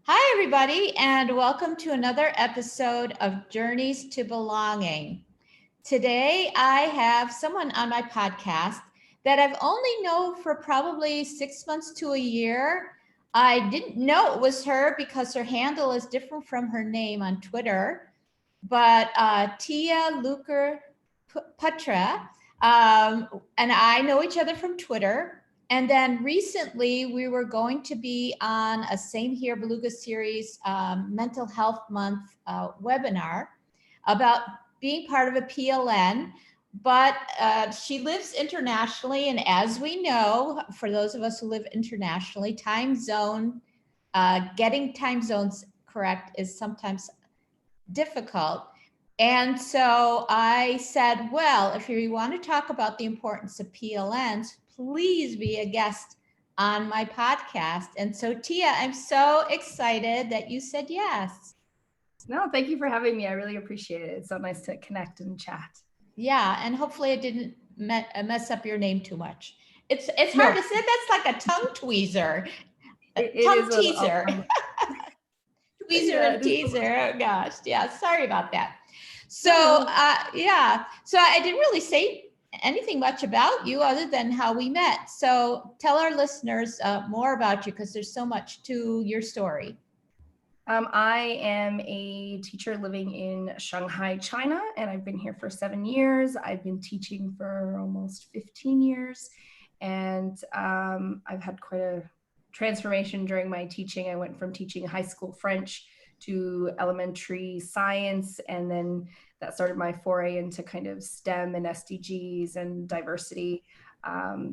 Hi, everybody, and welcome to another episode of Journeys to Belonging. Today, I have someone on my podcast that I've only known for probably 6 months to a year. I didn't know it was her because her handle is different from her name on Twitter, but Tia Luker Putra and I know each other from Twitter. And then recently, we were going to be on a Same Here Beluga series mental health month webinar about being part of a PLN. But she lives internationally. And as we know, for those of us who live internationally, getting time zones correct is sometimes difficult. And so I said, well, if you want to talk about the importance of PLNs, please be a guest on my podcast. And so, Tia, I'm so excited that you said yes. No, thank you for having me. I really appreciate it. It's so nice to connect and chat. Yeah, and hopefully it didn't mess up your name too much. It's hard No, to say. That's like a tongue tweezer, it tongue is teaser, tweezer yeah, and it is. teaser. Oh gosh, yeah. Sorry about that. So No. yeah, so I didn't really say anything much about you other than how we met. So tell our listeners more about you because there's so much to your story. I am a teacher living in Shanghai, China, and I've been here for 7 years. I've been teaching for almost 15 years, and I've had quite a transformation during my teaching. I went from teaching high school French to elementary science, and then that started my foray into kind of STEM and SDGs and diversity.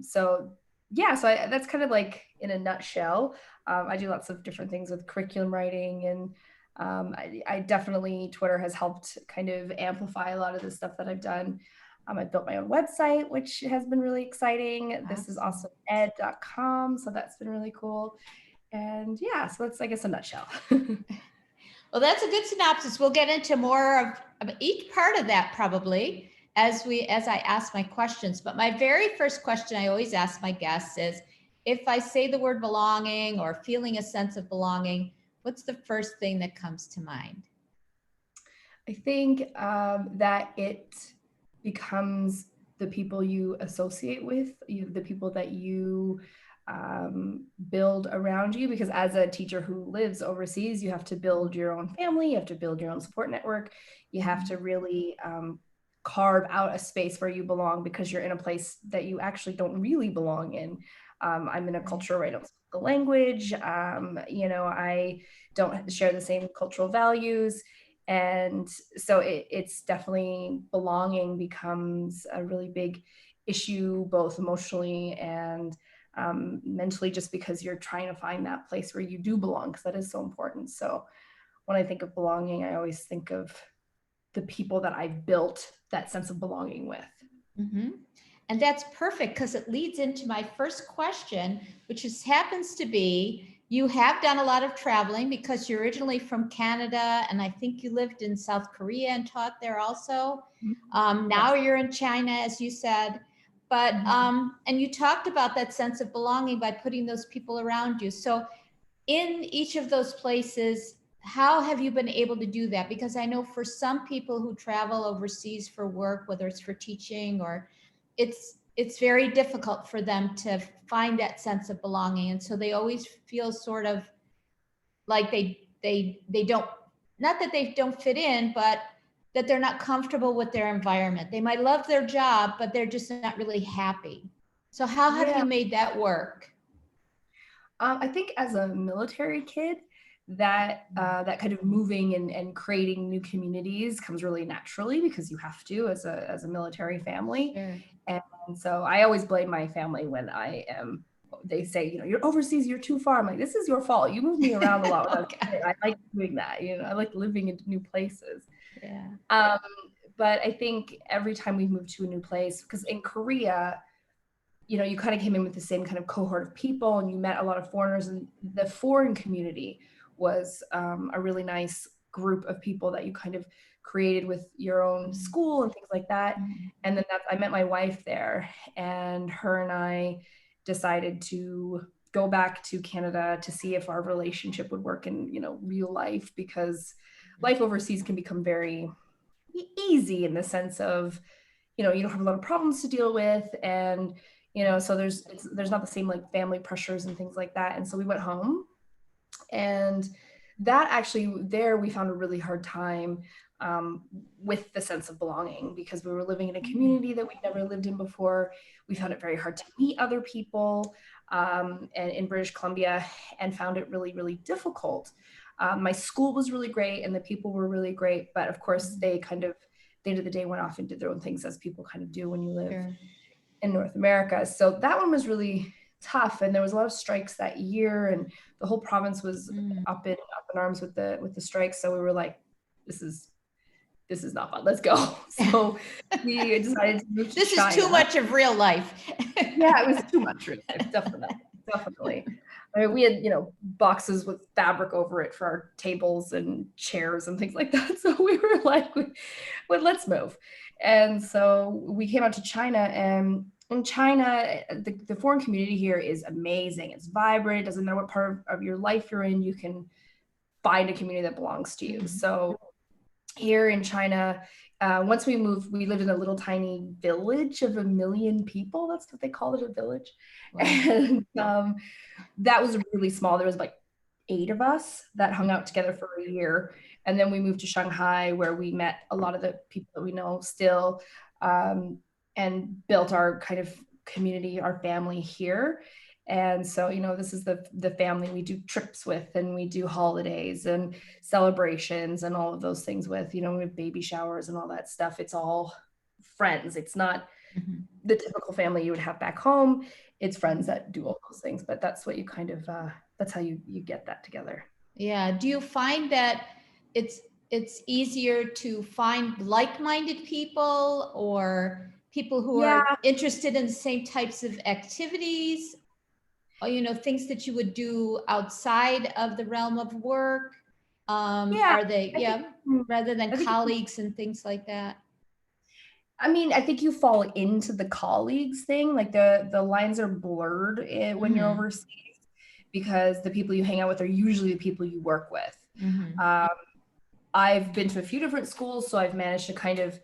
So that's kind of like in a nutshell. I do lots of different things with curriculum writing, and I definitely, Twitter has helped kind of amplify a lot of the stuff that I've done. I built my own website, which has been really exciting. This is awesomeed.com, so that's been really cool. And yeah, so that's, I guess, a nutshell. Well, that's a good synopsis. We'll get into more of each part of that probably as I ask my questions. But my very first question I always ask my guests is, if I say the word belonging or feeling a sense of belonging, what's the first thing that comes to mind? I think that it becomes the people you associate with, the people that you build around you, because as a teacher who lives overseas, you have to build your own family, you have to build your own support network, you have to really carve out a space where you belong, because you're in a place that you actually don't really belong in. I'm in a culture where I don't speak the language, I don't share the same cultural values. And so it's definitely, belonging becomes a really big issue, both emotionally and mentally, just because you're trying to find that place where you do belong, because that is so important. So when I think of belonging, I always think of the people that I've built that sense of belonging with. Mm-hmm. And that's perfect because it leads into my first question, which happens to be, you have done a lot of traveling because you're originally from Canada, and I think you lived in South Korea and taught there also. Now you're in China, as you said. But and you talked about that sense of belonging by putting those people around you. So in each of those places, how have you been able to do that? Because I know for some people who travel overseas for work, whether it's for teaching or it's very difficult for them to find that sense of belonging, and so they always feel sort of like they don't, not that they don't fit in, but that they're not comfortable with their environment. They might love their job, but they're just not really happy. So how have Yeah. you made that work? I think as a military kid, that kind of moving and creating new communities comes really naturally, because you have to, as a military family. Sure. And so I always blame my family when they say, you're overseas, you're too far. I'm like, this is your fault. You moved me around a lot when I was a kid. I like doing that. I like living in new places. Yeah. But I think every time we move to a new place, because in Korea, you kind of came in with the same kind of cohort of people, and you met a lot of foreigners, and the foreign community was a really nice group of people that you kind of created with your own school and things like that. And then I met my wife there, and her and I decided to go back to Canada to see if our relationship would work in, real life, because life overseas can become very easy in the sense of, you don't have a lot of problems to deal with. And, so there's not the same like family pressures and things like that. And so we went home, and that actually there we found a really hard time with the sense of belonging, because we were living in a community that we'd never lived in before. We found it very hard to meet other people and in British Columbia, and found it really, really difficult. My school was really great and the people were really great, but of course they kind of, at the end of the day, went off and did their own things, as people kind of do when you live in North America. So that one was really tough, and there was a lot of strikes that year, and the whole province was up in arms with the strikes. So we were like, this is not fun, let's go. So we decided to move to this China. Is too much of real life. Yeah, it was too much real life, definitely. I mean, we had, boxes with fabric over it for our tables and chairs and things like that. So we were like, well, let's move. And so we came out to China, and in China, the foreign community here is amazing. It's vibrant. It doesn't matter what part of your life you're in, you can find a community that belongs to you. So here in China, once we moved, we lived in a little tiny village of 1 million people. That's what they call it, a village. Wow. And that was really small. There was like 8 of us that hung out together for a year. And then we moved to Shanghai, where we met a lot of the people that we know still, and built our kind of community, our family here. And so, this is the family we do trips with, and we do holidays and celebrations and all of those things with, we have baby showers and all that stuff. It's all friends. It's not the typical family you would have back home. It's friends that do all those things, but that's what you kind of, that's how you get that together. Yeah. Do you find that it's easier to find like-minded people, or people who are interested in the same types of activities, or, things that you would do outside of the realm of work? Are they, rather than colleagues and things like that? I mean, I think you fall into the colleagues thing. Like the lines are blurred when you're overseas, because the people you hang out with are usually the people you work with. I've been to a few different schools, so I've managed to kind of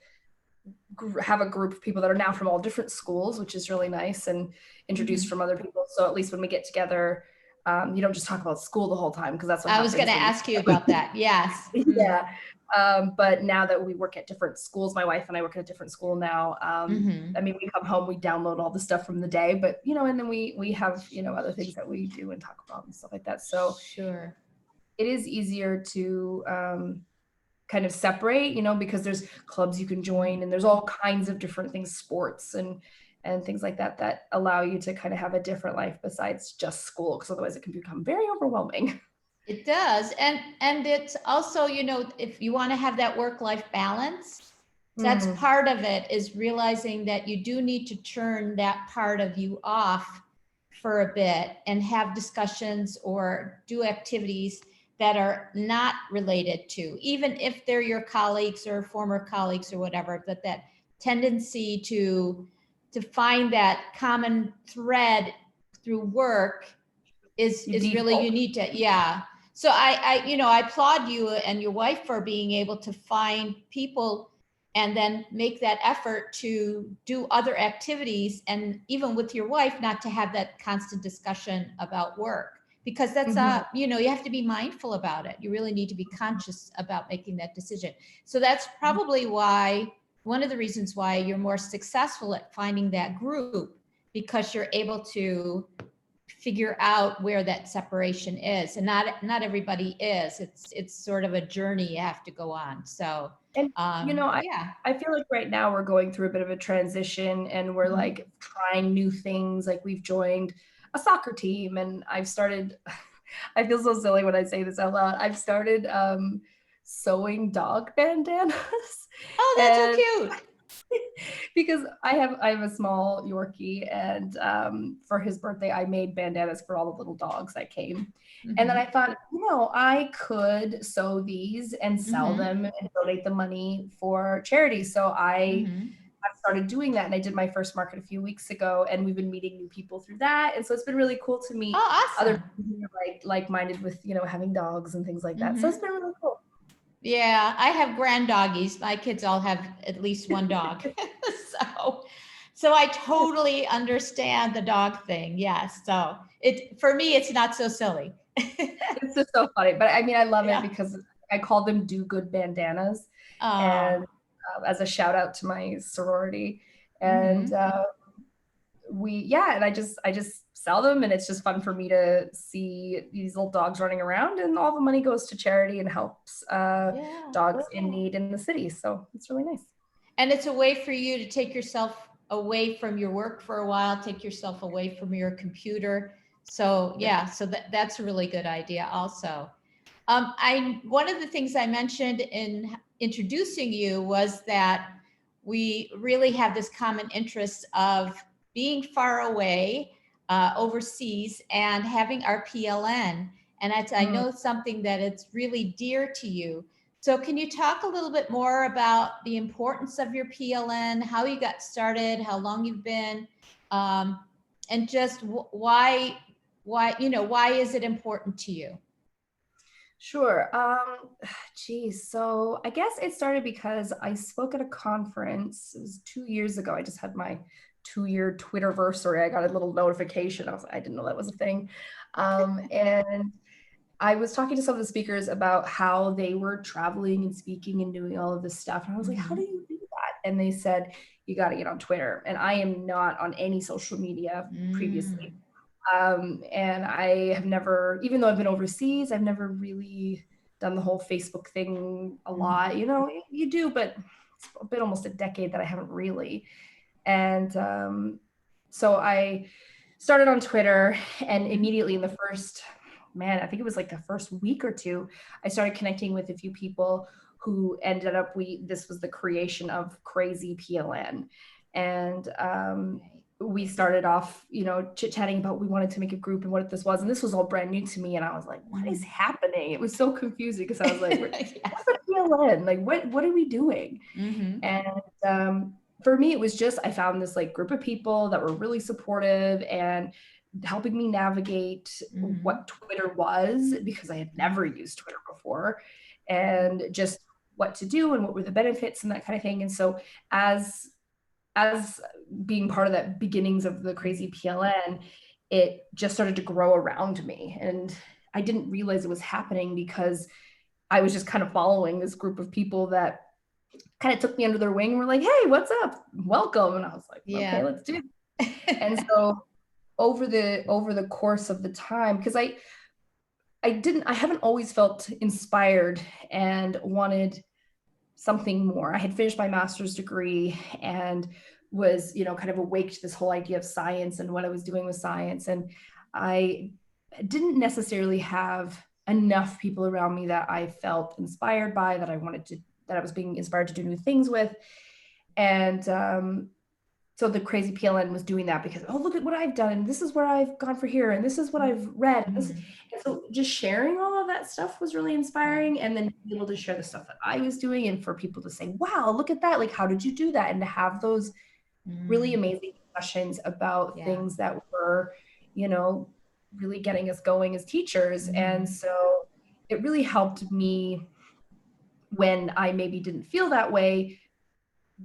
have a group of people that are now from all different schools, which is really nice, and introduced from other people. So at least when we get together, you don't just talk about school the whole time, because that's what I was going to ask you about that. Yes. Yeah. But now that we work at different schools, my wife and I work at a different school now. I mean, we come home, we download all the stuff from the day, but, and then we have, other things that we do and talk about and stuff like that. So sure, it is easier to kind of separate, because there's clubs you can join, and there's all kinds of different things, sports and things like that allow you to kind of have a different life besides just school, because otherwise it can become very overwhelming. It does. And it's also, if you want to have that work-life balance, that's part of it, is realizing that you do need to turn that part of you off for a bit and have discussions or do activities that are not related to, even if they're your colleagues or former colleagues or whatever, but that tendency to find that common thread through work is really, you need to, So I applaud you and your wife for being able to find people and then make that effort to do other activities, and even with your wife, not to have that constant discussion about work, because that's you have to be mindful about it. You really need to be conscious about making that decision. So that's probably why, one of the reasons why you're more successful at finding that group, because you're able to figure out where that separation is, and not everybody is. It's sort of a journey you have to go on. So, and I feel like right now we're going through a bit of a transition, and we're like trying new things. Like we've joined a soccer team, and I've started, I feel so silly when I say this out loud, I've started sewing dog bandanas. Oh, that's so cute. Because I have a small Yorkie, and for his birthday, I made bandanas for all the little dogs that came. And then I thought, I could sew these and sell them and donate the money for charity. So I I've started doing that, and I did my first market a few weeks ago, and we've been meeting new people through that. And so it's been really cool to meet other awesome. people who are like-minded with, having dogs and things like that. So it's been really cool. Yeah, I have grand doggies. My kids all have at least one dog. So I totally understand the dog thing. Yes. So for me, it's not so silly. It's just so funny. But I mean, I love Yeah. it because I call them do good bandannas. And as a shout out to my sorority. And and I just sell them, and it's just fun for me to see these little dogs running around, and all the money goes to charity and helps dogs in need in the city. So it's really nice. And it's a way for you to take yourself away from your work for a while, take yourself away from your computer. So so that's a really good idea also. One of the things I mentioned in introducing you was that we really have this common interest of being far away overseas and having our PLN. And I know something that it's really dear to you. So can you talk a little bit more about the importance of your PLN, how you got started, how long you've been, and just why is it important to you? Sure. Geez. So I guess it started because I spoke at a conference. It was 2 years ago. I just had my 2-year Twitterversary. I got a little notification. I didn't know that was a thing. And I was talking to some of the speakers about how they were traveling and speaking and doing all of this stuff. And I was like, how do you do that? And they said, you got to get on Twitter. And I am not on any social media previously. And I have never, even though I've been overseas, I've never really done the whole Facebook thing a lot. You do, but it's been almost a decade that I haven't really. And so I started on Twitter, and immediately in the first, I think it was like the first week or two, I started connecting with a few people who ended up, this was the creation of Crazy PLN. And we started off, chit-chatting about, we wanted to make a group and what this was. And this was all brand new to me. And I was like, what is happening? It was so confusing because I was like, what's a PLN? Like, what are we doing? And for me, it was just, I found this like group of people that were really supportive and helping me navigate what Twitter was, because I had never used Twitter before, and just what to do and what were the benefits and that kind of thing. And so as being part of that beginnings of the Crazy PLN, it just started to grow around me. And I didn't realize it was happening because I was just kind of following this group of people that kind of took me under their wing and were like, hey, what's up? Welcome. And I was like, okay, let's do it. And so over the course of the time, because I haven't always felt inspired and wanted something more. I had finished my master's degree and was, kind of awake to this whole idea of science and what I was doing with science. And I didn't necessarily have enough people around me that I felt inspired by, that I was being inspired to do new things with. And so the Crazy PLN was doing that because, oh, look at what I've done. And this is where I've gone for here. And this is what I've read. And so just sharing all of that stuff was really inspiring. And then being able to share the stuff that I was doing, and for people to say, wow, look at that. Like, how did you do that? And to have those really amazing discussions about things that were, really getting us going as teachers. And so it really helped me when I maybe didn't feel that way,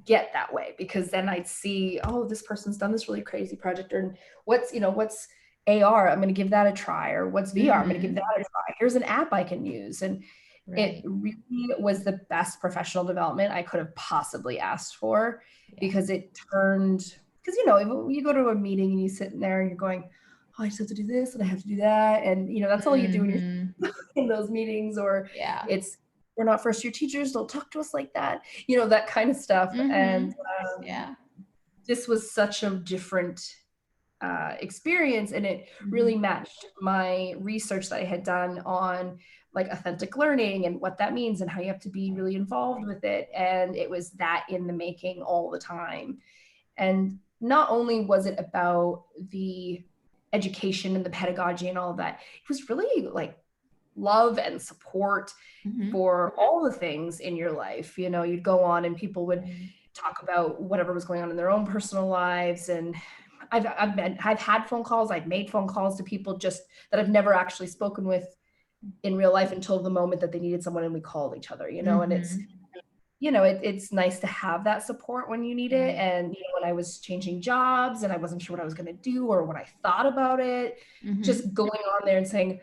get that way, because then I'd see, oh, this person's done this really crazy project, or what's AR, I'm going to give that a try, or what's VR, I'm going to give that a try. Here's an app I can use. And it really was the best professional development I could have possibly asked for, because it turned, because you go to a meeting and you sit in there and you're going, oh, I just have to do this and I have to do that, and that's all you do when you're in those meetings, or it's, we're not first year teachers, don't talk to us like that, that kind of stuff. And this was such a different experience, and it really matched my research that I had done on like authentic learning and what that means and how you have to be really involved with it. And it was that in the making all the time. And not only was it about the education and the pedagogy and all of that, it was really like love and support for all the things in your life. You'd go on and people would talk about whatever was going on in their own personal lives. And I've had phone calls, I've made phone calls to people just that I've never actually spoken with in real life until the moment that they needed someone, and we called each other, and it's, it's nice to have that support when you need it. And when I was changing jobs and I wasn't sure what I was going to do or what I thought about it, just going on there and saying,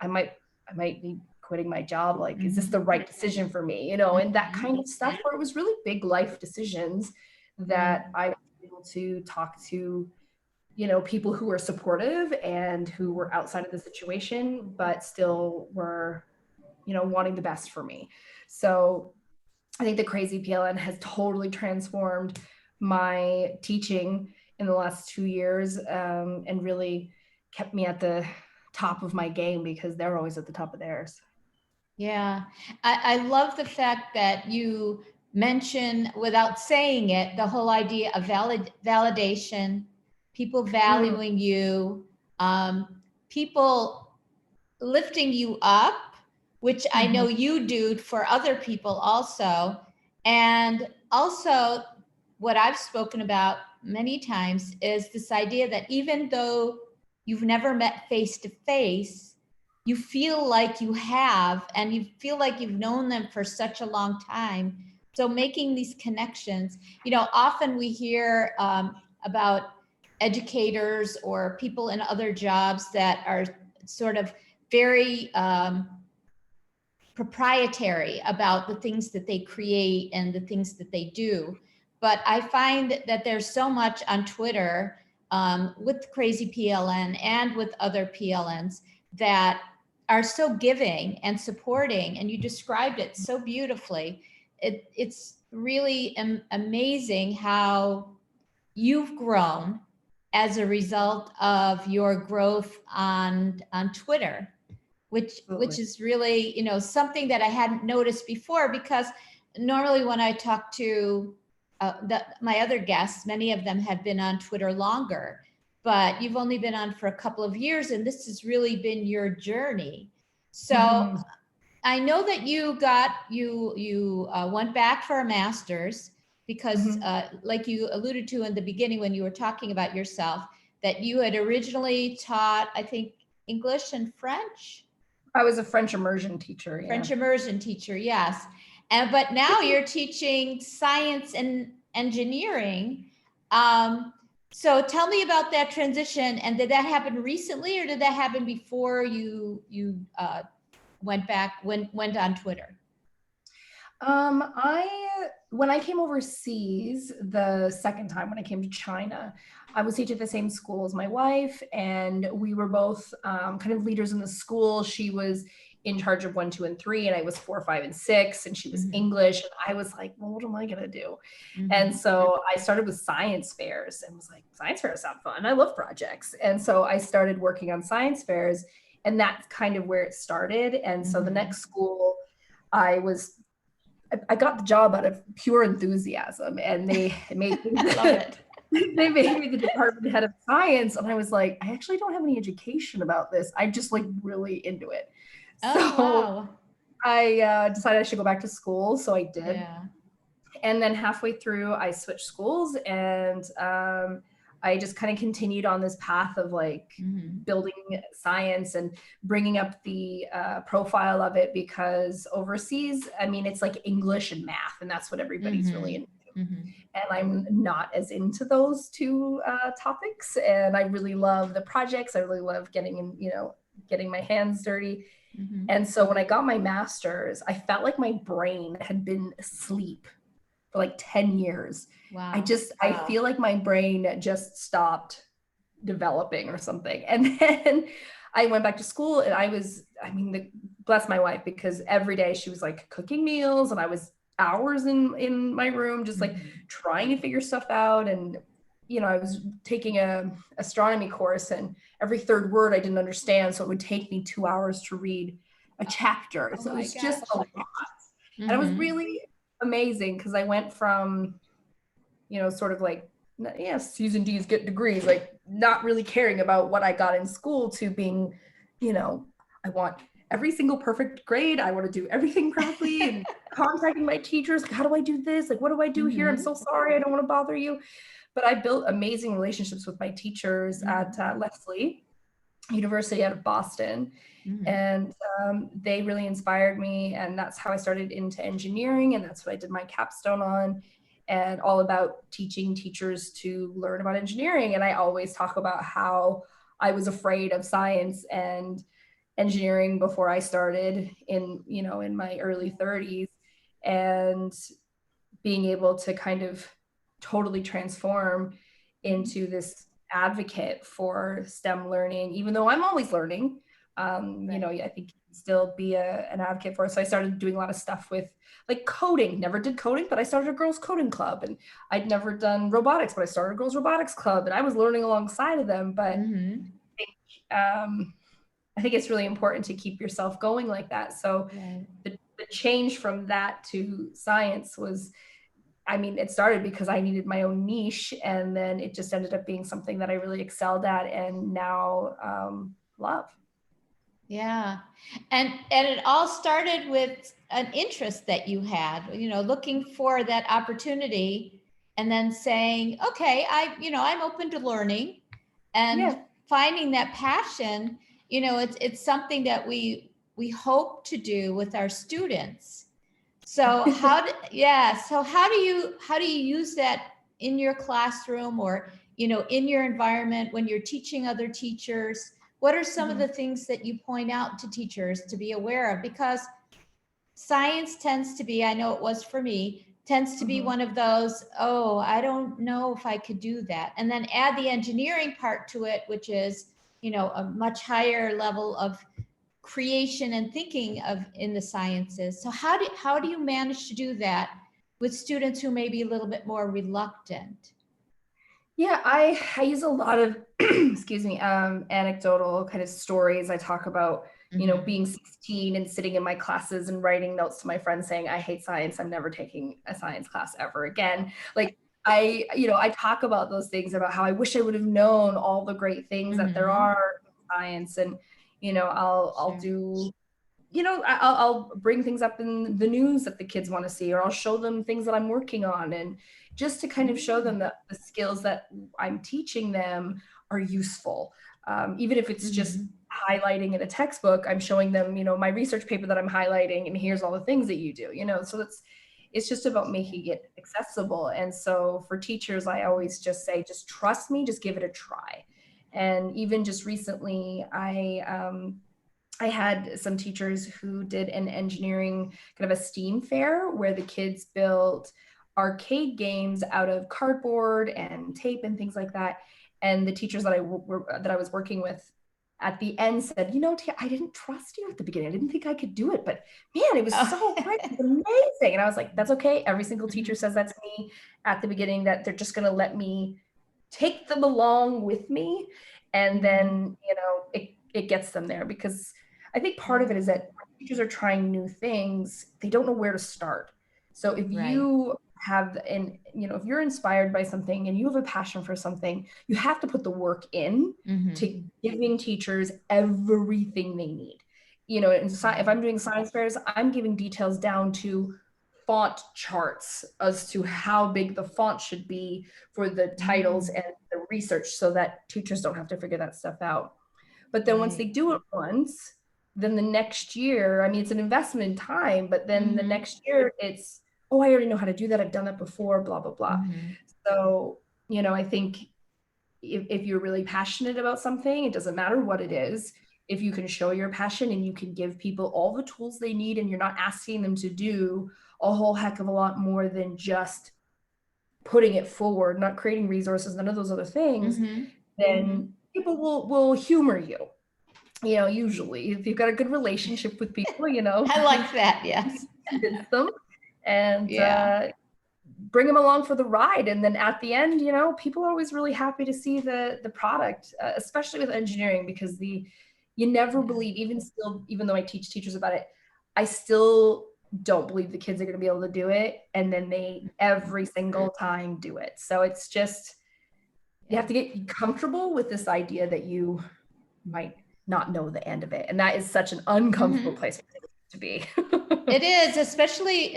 I might be quitting my job. Like, is this the right decision for me? And that kind of stuff, where it was really big life decisions that I was able to talk to, people who were supportive and who were outside of the situation, but still were, wanting the best for me. So I think the Crazy PLN has totally transformed my teaching in the last 2 years, and really kept me at the top of my game, because they're always at the top of theirs. Yeah, I love the fact that you mention, without saying it, the whole idea of validation, people valuing you, people lifting you up, which I know you do for other people also. And also, what I've spoken about many times is this idea that even though you've never met face to face, you feel like you have, and you feel like you've known them for such a long time. So making these connections, often we hear about educators or people in other jobs that are sort of very proprietary about the things that they create and the things that they do. But I find that there's so much on Twitter with Crazy PLN and with other PLNs that are so giving and supporting, and you described it so beautifully. It's really amazing how you've grown as a result of your growth on Twitter, which is really, something that I hadn't noticed before, because normally when I talk to my other guests, many of them have been on Twitter longer, but you've only been on for a couple of years, and this has really been your journey. So I know that you went back for a master's because like you alluded to in the beginning when you were talking about yourself, that you had originally taught, I think, English and French. I was a French immersion teacher. French immersion teacher, yes. But now you're teaching science and engineering. So tell me about that transition. And did that happen recently, or did that happen before you went on Twitter? When I came overseas the second time, when I came to China, I was teaching at the same school as my wife, and we were both kind of leaders in the school. She was in charge of 1, 2, and 3, and I was 4, 5, and 6, and she was English. And I was like, well, what am I gonna do? And so I started with science fairs and was like, science fairs sound fun. I love projects. And so I started working on science fairs, and that's kind of where it started. And so the next school, I got the job out of pure enthusiasm, and they made me love it. They made me the department head of science. And I was like, I actually don't have any education about this. I'm just like really into it. Wow. I decided I should go back to school. So I did. Yeah. And then halfway through, I switched schools, and I just kind of continued on this path of like building science and bringing up the profile of it, because overseas, I mean, it's like English and math, and that's what everybody's really into. And I'm not as into those two topics. And I really love the projects. I really love getting my hands dirty. And so when I got my master's, I felt like my brain had been asleep for like 10 years. Wow. I feel like my brain just stopped developing or something. And then I went back to school, and bless my wife, because every day she was like cooking meals, and I was hours in my room, just like trying to figure stuff out. And, I was taking a astronomy course, and every third word I didn't understand. So it would take me 2 hours to read a chapter. So it was just a lot. And it was really amazing, because I went from, sort of like, C's and D's get degrees, like not really caring about what I got in school, to being, I want every single perfect grade. I want to do everything perfectly and contacting my teachers. Like, how do I do this? Like, what do I do here? I'm so sorry. I don't want to bother you. But I built amazing relationships with my teachers at Lesley University out of Boston. And they really inspired me. And that's how I started into engineering. And that's what I did my capstone on, and all about teaching teachers to learn about engineering. And I always talk about how I was afraid of science and engineering before I started in my early 30s, and being able to kind of totally transform into this advocate for STEM learning, even though I'm always learning. I think you can still be an advocate for it. So I started doing a lot of stuff with like coding. Never did coding, but I started a girls coding club. And I'd never done robotics, but I started a girls robotics club, and I was learning alongside of them. But I think it's really important to keep yourself going like that. So the change from that to science was, it started because I needed my own niche, and then it just ended up being something that I really excelled at and now love. Yeah. And it all started with an interest that you had, looking for that opportunity and then saying, okay, I'm open to learning and finding that passion. It's something that we hope to do with our students. So how do you use that in your classroom or, in your environment when you're teaching other teachers? What are some of the things that you point out to teachers to be aware of? Because science tends to be, I know it was for me, tends to be one of those, oh, I don't know if I could do that. And then add the engineering part to it, which is, a much higher level of creation and thinking of in the sciences. So how do you manage to do that with students who may be a little bit more reluctant? Yeah, I use a lot of excuse me, anecdotal kind of stories. I talk about being 16 and sitting in my classes and writing notes to my friends saying, I hate science, I'm never taking a science class ever again. Like I talk about those things, about how I wish I would have known all the great things that there are in science. And I'll do, I'll bring things up in the news that the kids want to see, or I'll show them things that I'm working on, and just to kind of show them that the skills that I'm teaching them are useful. Even if it's just highlighting in a textbook, I'm showing them, my research paper that I'm highlighting, and here's all the things that you do, so it's just about making it accessible. And so for teachers, I always just say, just trust me, just give it a try. And even just recently, I had some teachers who did an engineering kind of a STEAM fair where the kids built arcade games out of cardboard and tape and things like that. And the teachers that I was working with at the end said, Tia, I didn't trust you at the beginning. I didn't think I could do it, but man, it was so great. It was amazing. And I was like, that's okay. Every single teacher says that to me at the beginning, that they're just going to let me take them along with me. And then, it gets them there, because I think part of it is that when teachers are trying new things, they don't know where to start. So if you have, if you're inspired by something and you have a passion for something, you have to put the work in to giving teachers everything they need. If I'm doing science fairs, I'm giving details down to font charts as to how big the font should be for the titles and the research, so that teachers don't have to figure that stuff out. But then once they do it once, then the next year, it's an investment in time, but then the next year it's, oh, I already know how to do that. I've done that before, blah, blah, blah. So, I think if you're really passionate about something, it doesn't matter what it is. If you can show your passion and you can give people all the tools they need, and you're not asking them to do a whole heck of a lot more than just putting it forward, not creating resources, none of those other things, then people will humor you. Usually if you've got a good relationship with people, I like that. Yes. Convince them and bring them along for the ride. And then at the end, people are always really happy to see the product, especially with engineering, because you never believe, even though I teach teachers about it, I still don't believe the kids are going to be able to do it. And then they every single time do it. So it's just, you have to get comfortable with this idea that you might not know the end of it. And that is such an uncomfortable place to be. It is, especially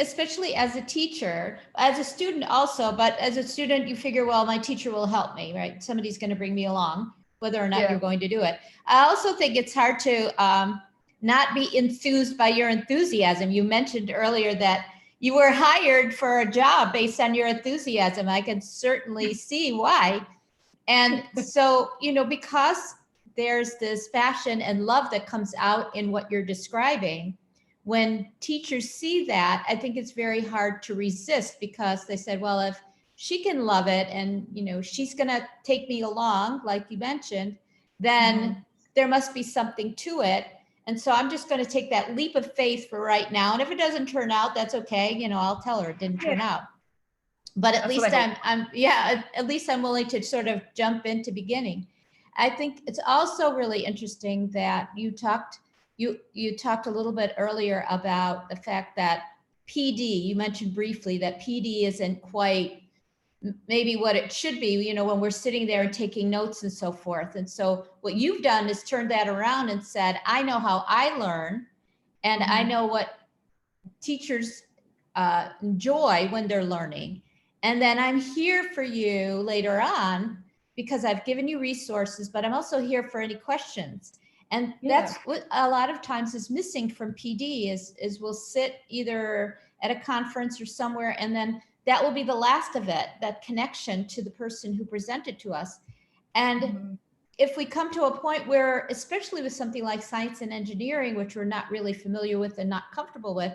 as a teacher, as a student also, but as a student, you figure, well, my teacher will help me, right? Somebody's going to bring me along, whether or not you're going to do it. I also think it's hard to not be enthused by your enthusiasm. You mentioned earlier that you were hired for a job based on your enthusiasm. I can certainly see why. And so, because there's this passion and love that comes out in what you're describing, when teachers see that, I think it's very hard to resist, because they said, well, if she can love it and, she's going to take me along, like you mentioned, then there must be something to it. And so I'm just going to take that leap of faith for right now. And if it doesn't turn out, that's okay. I'll tell her it didn't turn out. But at least at least I'm willing to sort of jump into beginning. I think it's also really interesting that you talked a little bit earlier about the fact that PD, you mentioned briefly that PD isn't quite maybe what it should be, when we're sitting there and taking notes and so forth. And so what you've done is turned that around and said, I know how I learn, and I know what teachers enjoy when they're learning. And then I'm here for you later on because I've given you resources, but I'm also here for any questions. And that's what a lot of times is missing from PD is we'll sit either at a conference or somewhere, and then that will be the last of it, that connection to the person who presented to us. And if we come to a point where, especially with something like science and engineering, which we're not really familiar with and not comfortable with,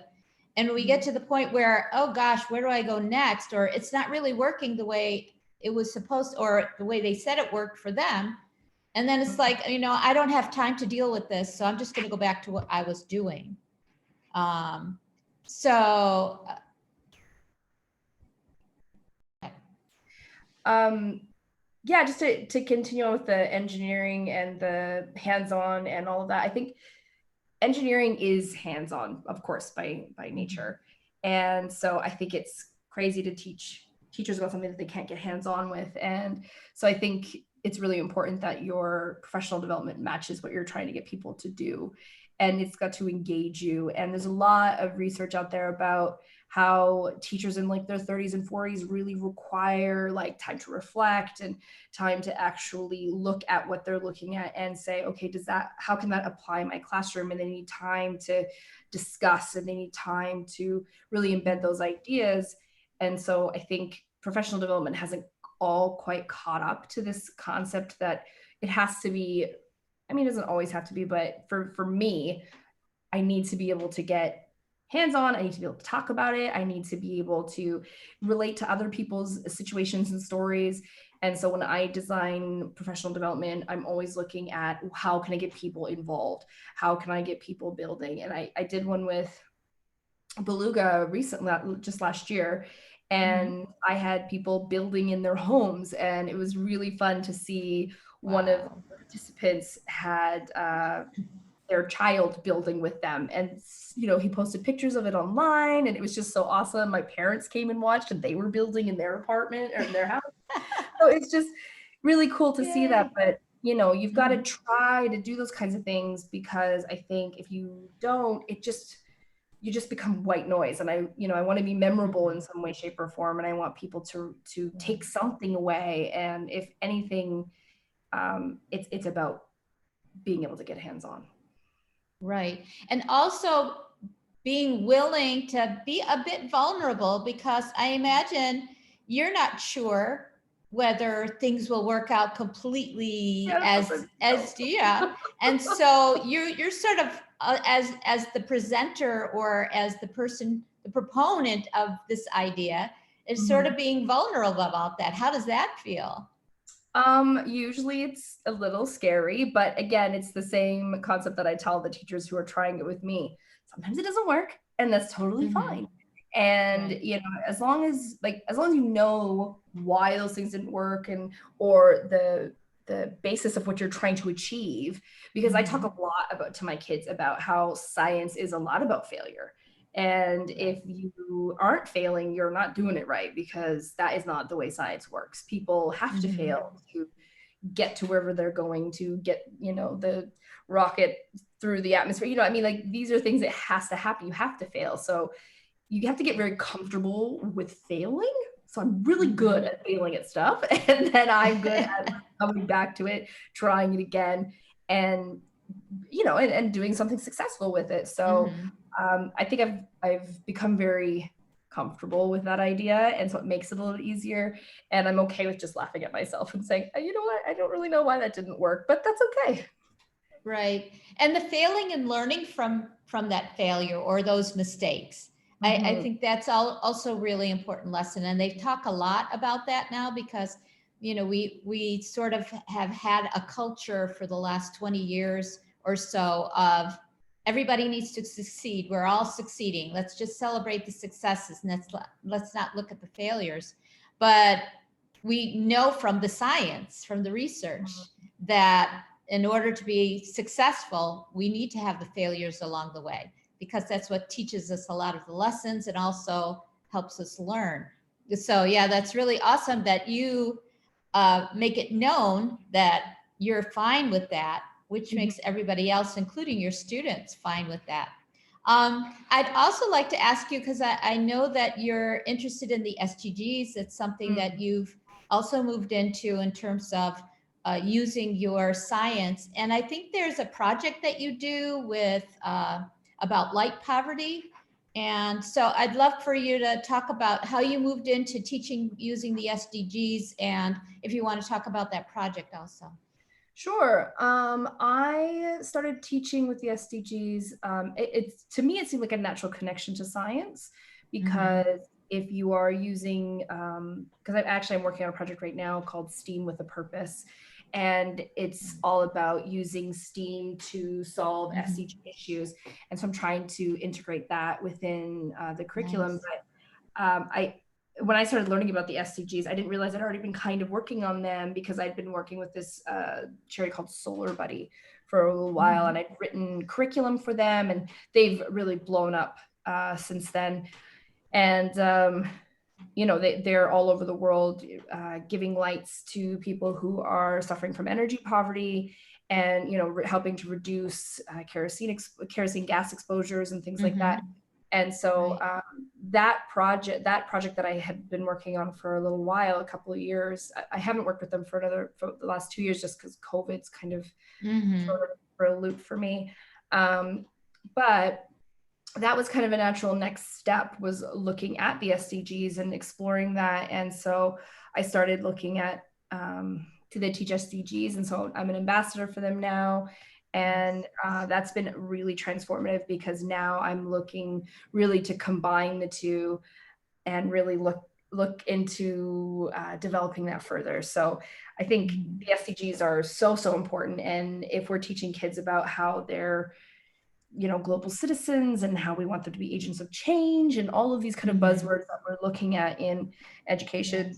and we get to the point where, oh gosh, where do I go next? Or it's not really working the way it was supposed, or the way they said it worked for them. And then it's like, I don't have time to deal with this, so I'm just going to go back to what I was doing. Yeah, just to continue with the engineering and the hands-on and all of that, I think engineering is hands-on, of course, by nature. And so I think it's crazy to teach teachers about something that they can't get hands-on with. And so I think it's really important that your professional development matches what you're trying to get people to do. And it's got to engage you. And there's a lot of research out there about how teachers in like their 30s and 40s really require like time to reflect and time to actually look at what they're looking at and say, okay, how can that apply in my classroom? And they need time to discuss, and they need time to really embed those ideas. And so I think professional development hasn't all quite caught up to this concept that it has to be, I mean, it doesn't always have to be, but for me, I need to be able to get hands-on. I need to be able to talk about it. I need to be able to relate to other people's situations and stories. And so when I design professional development, I'm always looking at how can I get people involved? How can I get people building? And I did one with Beluga recently, just last year. And I had people building in their homes, and it was really fun to see. One of the participants had their child building with them, and he posted pictures of it online, and it was just so awesome. My parents came and watched, and they were building in their apartment or in their house. So it's just really cool to see that. But you've got to try to do those kinds of things, because I think if you don't, you just become white noise. And I want to be memorable in some way, shape, or form, and I want people to take something away. And if anything, it's about being able to get hands-on. Right. And also being willing to be a bit vulnerable, because I imagine you're not sure whether things will work out completely as and so you're sort of as the presenter, or as the person, the proponent of this idea, is sort of being vulnerable about that. How does that feel? Usually it's a little scary, but again, it's the same concept that I tell the teachers who are trying it with me. Sometimes it doesn't work, and that's totally fine. And as long as you know why those things didn't work, or the basis of what you're trying to achieve, because I talk a lot to my kids about how science is a lot about failure. And if you aren't failing, you're not doing it right, because that is not the way science works. People have to fail to get to wherever they're going, to get, the rocket through the atmosphere. You know, I mean, like these are things that has to happen. You have to fail. So you have to get very comfortable with failing. So I'm really good at failing at stuff. And then I'm good at coming back to it, trying it again, and, you know, and doing something successful with it. So I think I've become very comfortable with that idea. And so it makes it a little easier. And I'm okay with just laughing at myself and saying, you know what, I don't really know why that didn't work, but that's okay. Right. And the failing and learning from that failure or those mistakes. I think that's also really important lesson. And they talk a lot about that now because, you know, we sort of have had a culture for the last 20 years or so of everybody needs to succeed. We're all succeeding. Let's just celebrate the successes and let's not look at the failures. But we know from the science, from the research, that in order to be successful, we need to have the failures along the way because that's what teaches us a lot of the lessons and also helps us learn. So yeah, that's really awesome that you make it known that you're fine with that, which makes everybody else, including your students, fine with that. I'd also like to ask you, because I know that you're interested in the SDGs. It's something that you've also moved into in terms of using your science. And I think there's a project that you do with about light poverty. And so I'd love for you to talk about how you moved into teaching using the SDGs and if you want to talk about that project also. Sure. I started teaching with the SDGs. To me, it seemed like a natural connection to science because if you are using, because I'm working on a project right now called STEAM with a Purpose, and it's all about using STEAM to solve SDG issues. And so I'm trying to integrate that within the curriculum. Nice. But when I started learning about the SDGs, I didn't realize I'd already been kind of working on them because I'd been working with this charity called Solar Buddy for a little while, and I'd written curriculum for them, and they've really blown up since then. And you know, they're all over the world giving lights to people who are suffering from energy poverty, and, you know, helping to reduce kerosene gas exposures and things like that. And so that project that I had been working on for a little while, a couple of years, I haven't worked with them for the last 2 years just because COVID's kind of for a loop for me. But that was kind of a natural next step, was looking at the SDGs and exploring that. And so I started looking at, do they teach SDGs? And so I'm an ambassador for them now. And that's been really transformative because now I'm looking really to combine the two and really look into developing that further. So I think the SDGs are so important. And if we're teaching kids about how they're, you know, global citizens and how we want them to be agents of change and all of these kind of buzzwords that we're looking at in education,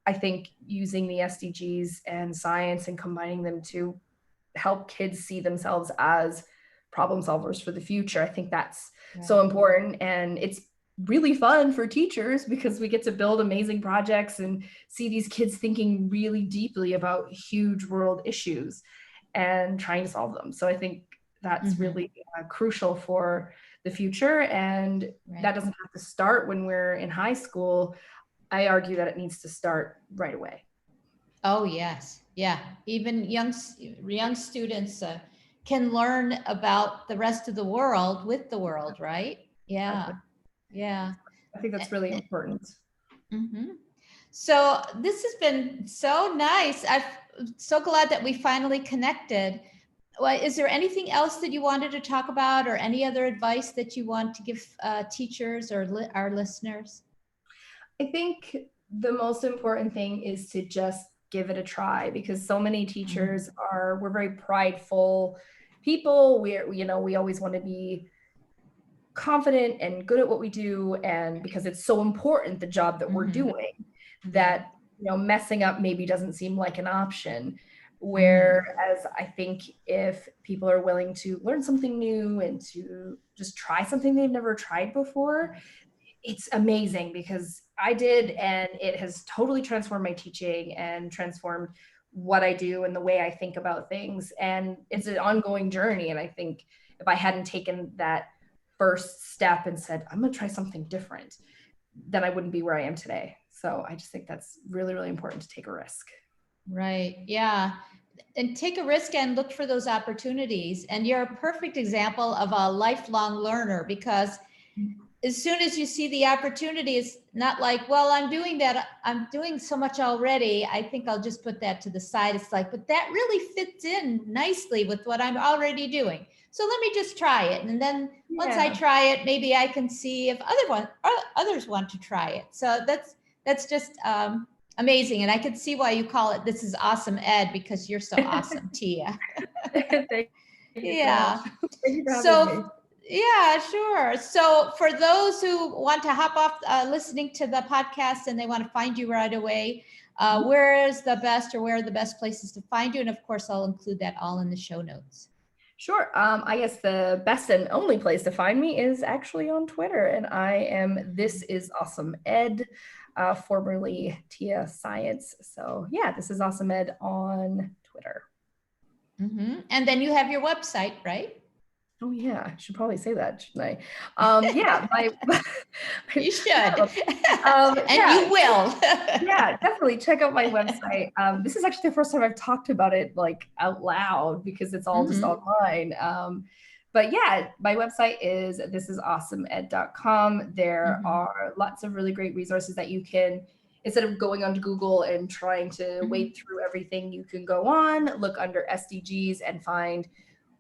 I think using the SDGs and science and combining them to help kids see themselves as problem solvers for the future, I think that's so important. And it's really fun for teachers because we get to build amazing projects and see these kids thinking really deeply about huge world issues and trying to solve them. So I think that's really crucial for the future. And that doesn't have to start when we're in high school. I argue that it needs to start right away. Oh, yes. Yeah. Even young students can learn about the rest of the world with the world, right? Yeah. Yeah. I think that's really important. So this has been so nice. I'm so glad that we finally connected. Well, is there anything else that you wanted to talk about or any other advice that you want to give teachers or our listeners? I think the most important thing is to just give it a try, because so many teachers we're very prideful people. We always want to be confident and good at what we do. And because it's so important, the job that we're doing, that, you know, messing up maybe doesn't seem like an option. Whereas I think if people are willing to learn something new and to just try something they've never tried before, it's amazing, because I did, and it has totally transformed my teaching and transformed what I do and the way I think about things. And it's an ongoing journey. And I think if I hadn't taken that first step and said, I'm going to try something different, then I wouldn't be where I am today. So I just think that's really, really important to take a risk. Right. Yeah. And take a risk and look for those opportunities. And you're a perfect example of a lifelong learner, because as soon as you see the opportunity, it's not like, well, I'm doing that. I'm doing so much already. I think I'll just put that to the side. It's like, but that really fits in nicely with what I'm already doing. So let me just try it. And then once I try it, maybe I can see if others want to try it. So that's just amazing. And I could see why you call it This Is Awesome Ed, because you're so awesome, Tia. Thank you Yeah. so much. Thank you for having me. Yeah, sure. So for those who want to hop off listening to the podcast and they want to find you right away, where are the best places to find you? And of course, I'll include that all in the show notes. Sure. I guess the best and only place to find me is actually on Twitter. And I am This Is Awesome Ed, formerly Tia Science. So yeah, This Is Awesome Ed on Twitter. Mm-hmm. And then you have your website, right? Oh yeah, I should probably say that, shouldn't I? Yeah, you should. And you will. Yeah, definitely check out my website. This is actually the first time I've talked about it like out loud, because it's all just online. But yeah, my website is thisisawesomeed.com. There are lots of really great resources that you can, instead of going onto Google and trying to wade through everything, you can go on, look under SDGs and find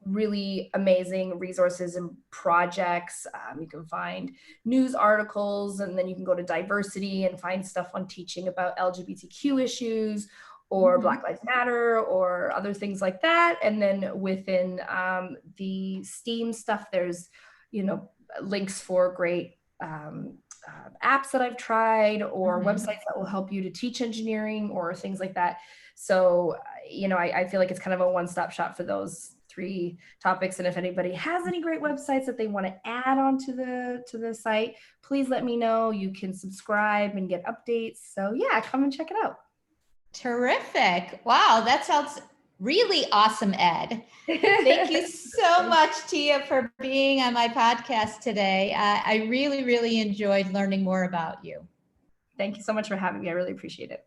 really amazing resources and projects. You can find news articles, and then you can go to diversity and find stuff on teaching about LGBTQ issues or Black Lives Matter or other things like that. And then within the STEAM stuff, there's, links for great apps that I've tried, or websites that will help you to teach engineering or things like that. So, I feel like it's kind of a one-stop shop for those 3 topics. And if anybody has any great websites that they want to add onto the site, please let me know. You can subscribe and get updates. So yeah, come and check it out. Terrific. Wow, that sounds really awesome, Ed. Thank you so much, Tia, for being on my podcast today. I really, really enjoyed learning more about you. Thank you so much for having me. I really appreciate it.